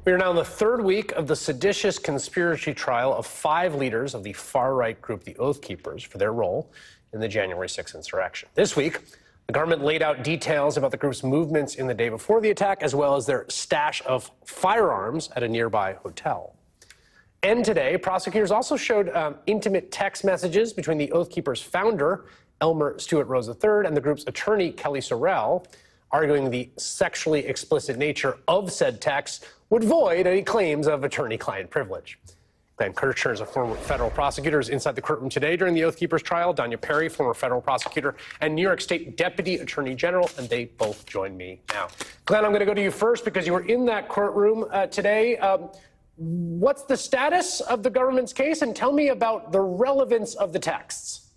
We are now in the third week of the seditious conspiracy trial of 5 leaders of the far-right group, the Oath Keepers, for their role in the January 6th insurrection. This week, the government laid out details about the group's movements in the day before the attack, as well as their stash of firearms at a nearby hotel. And today, prosecutors also showed intimate text messages between the Oath Keepers' founder, Elmer Stewart Rose III, and the group's attorney, Kelly Sorrell, arguing the sexually explicit nature of said texts would void any claims of attorney-client privilege. Glenn Kirchner is a former federal prosecutor, is inside the courtroom today during the Oath Keepers trial. Danya Perry, former federal prosecutor and New York State Deputy Attorney General, and they both join me now. Glenn, I'm going to go to you first because you were in that courtroom today. What's the status of the government's case, and tell me about the relevance of the texts?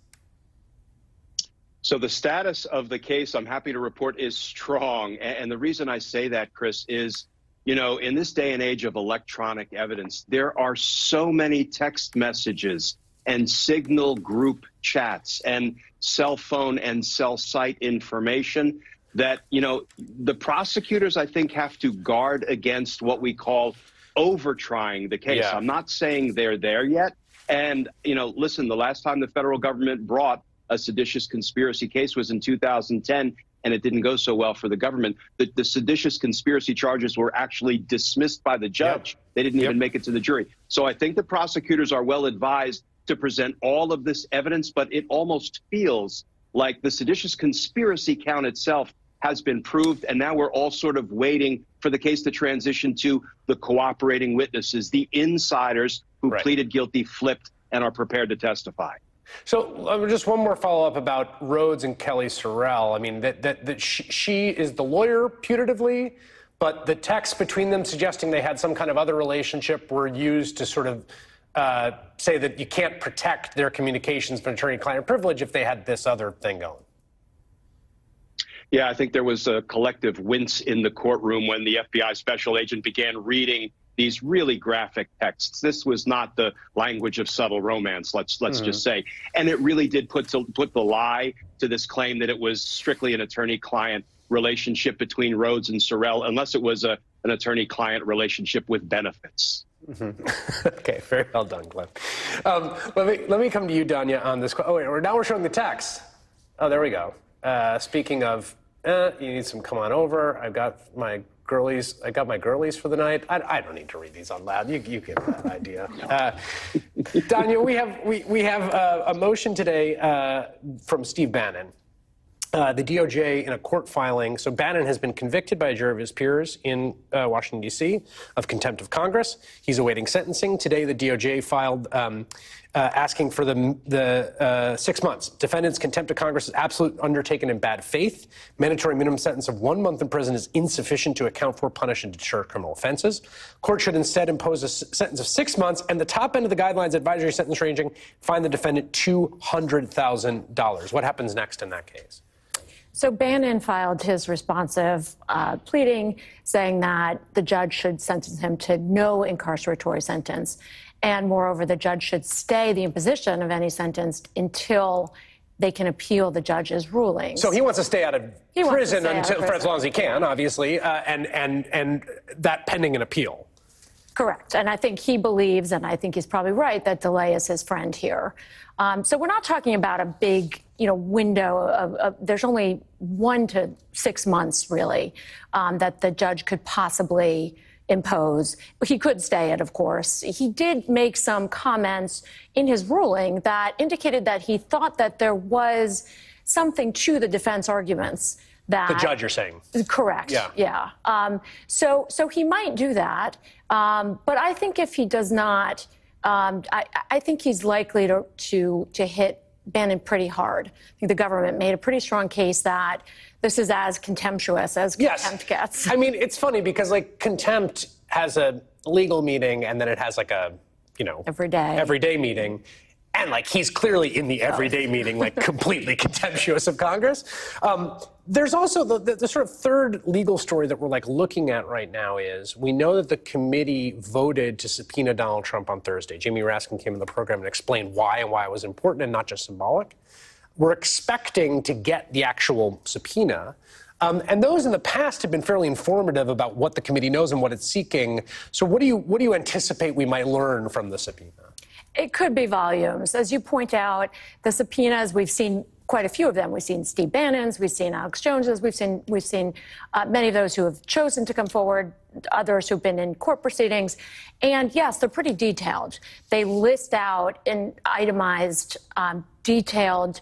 So the status of the case, I'm happy to report, is strong. And the reason I say that, Chris, is, you know, in this day and age of electronic evidence, there are so many text messages and signal group chats and cell phone and cell site information that, you know, the prosecutors, I think, have to guard against what we call over-trying the case. Yeah. I'm not saying they're there yet. And, you know, listen, the last time the federal government brought a seditious conspiracy case was in 2010, and it didn't go so well for the government. The seditious conspiracy charges were actually dismissed by the judge. Yep. They didn't even make it to the jury. So I think the prosecutors are well advised to present all of this evidence, but it almost feels like the seditious conspiracy count itself has been proved, and now we're all sort of waiting for the case to transition to the cooperating witnesses, the insiders who pleaded guilty, flipped, and are prepared to testify. So just one more follow-up about Rhodes and Kelly Sorrell. I mean, that she is the lawyer putatively, but the texts between them suggesting they had some kind of other relationship were used to sort of say that you can't protect their communications from attorney-client privilege if they had this other thing going. Yeah, I think there was a collective wince in the courtroom when the FBI special agent began reading these really graphic texts. This was not the language of subtle romance, let's just say. And it really did put the lie to this claim that it was strictly an attorney-client relationship between Rhodes and Sorrell, unless it was an attorney-client relationship with benefits. Okay, very well done, Glenn. Let me come to you, Danya, on this. Oh, wait, now we're showing the text. Oh, there we go. Speaking of, you need some come on over. I've got my girlies. I got my girlies for the night. I don't need to read these on loud. You get that idea. Danya, we have a motion today from Steve Bannon. The DOJ in a court filing. So Bannon has been convicted by a jury of his peers in Washington, D.C. of contempt of Congress. He's awaiting sentencing. Today, the DOJ filed asking for the 6 months. Defendant's contempt of Congress is absolute undertaken in bad faith. Mandatory minimum sentence of 1 month in prison is insufficient to account for, punish, and deter criminal offenses. Court should instead impose a sentence of 6 months and the top end of the guidelines advisory sentence ranging, fine the defendant $200,000. What happens next in that case? So Bannon filed his responsive pleading saying that the judge should sentence him to no incarceratory sentence. And moreover, the judge should stay the imposition of any sentence until they can appeal the judge's ruling. So he wants to stay out of prison for as long as he can, obviously, and that pending an appeal. Correct. And I think he believes, and I think he's probably right, that delay is his friend here. So we're not talking about a big, window of there's only 1 to 6 months, really, that the judge could possibly impose. He could stay it, of course. He did make some comments in his ruling that indicated that he thought that there was something to the defense arguments. That the judge, you're saying? Correct. Yeah. So he might do that. But I think if he does not, I think he's likely to hit Bannon pretty hard. I think the government made a pretty strong case that this is as contemptuous as contempt gets. I mean, it's funny because, like, contempt has a legal meaning and then it has, like, a, everyday meeting. And, like, he's clearly in the everyday meeting, like, completely contemptuous of Congress. There's also the sort of third legal story that we're, like, looking at right now is we know that the committee voted to subpoena Donald Trump on Thursday. Jamie Raskin came in the program and explained why and why it was important and not just symbolic. We're expecting to get the actual subpoena And those in the past have been fairly informative about what the committee knows and what it's seeking. So what do you anticipate we might learn from the subpoena? It could be volumes. As you point out, the subpoenas, we've seen quite a few of them. We've seen Steve Bannon's, we've seen Alex Jones's, we've seen many of those who have chosen to come forward, others who've been in court proceedings. And yes, they're pretty detailed. They list out an itemized, detailed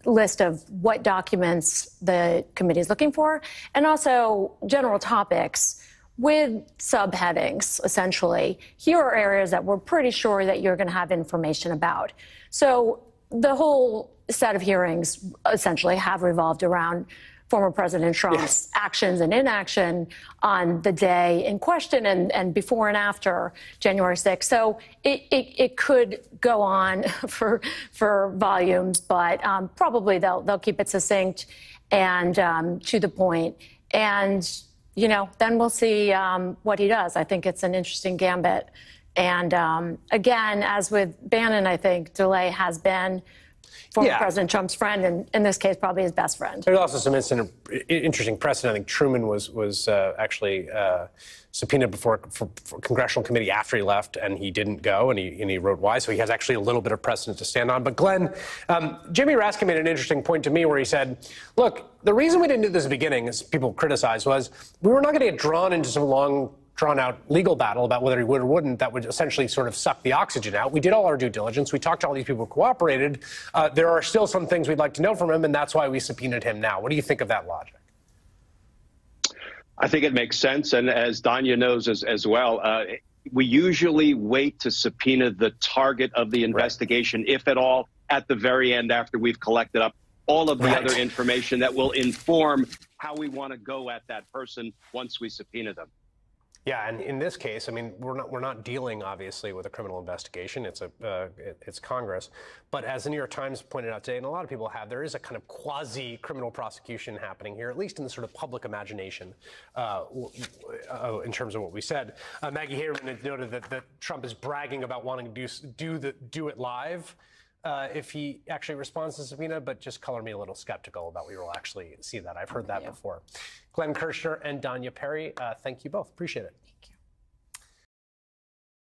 list of what documents the committee is looking for, and also general topics with subheadings, essentially. Here are areas that we're pretty sure that you're going to have information about. So the whole set of hearings essentially have revolved around former President Trump's actions and inaction on the day in question and before and after January 6th. So it could go on for volumes, but probably they'll keep it succinct and to the point. And then we'll see what he does. I think it's an interesting gambit. And again, as with Bannon, I think DeLay has been former President Trump's friend, and in this case, probably his best friend. There's also some interesting precedent. I think Truman was actually subpoenaed before for congressional committee after he left, and he didn't go, and he wrote why. So he has actually a little bit of precedent to stand on. But Glenn, Jimmy Raskin made an interesting point to me where he said, look, the reason we didn't do this at the beginning, as people criticized, was we were not going to get drawn into some long, drawn-out legal battle about whether he would or wouldn't that would essentially sort of suck the oxygen out. We did all our due diligence. We talked to all these people who cooperated. There are still some things we'd like to know from him, and that's why we subpoenaed him now. What do you think of that logic? I think it makes sense. And as Danya knows as well, we usually wait to subpoena the target of the investigation, if at all, at the very end after we've collected up all of the other information that will inform how we want to go at that person once we subpoena them. Yeah, and in this case, I mean, we're not dealing obviously with a criminal investigation. It's Congress, but as the New York Times pointed out today, and a lot of people have, there is a kind of quasi-criminal prosecution happening here, at least in the sort of public imagination, in terms of what we said. Maggie Haberman had noted that Trump is bragging about wanting to do it live. If he actually responds to the subpoena, but just color me a little skeptical about we will actually see that. I've heard that before. Glenn Kirshner and Danya Perry, thank you both. Appreciate it. Thank you.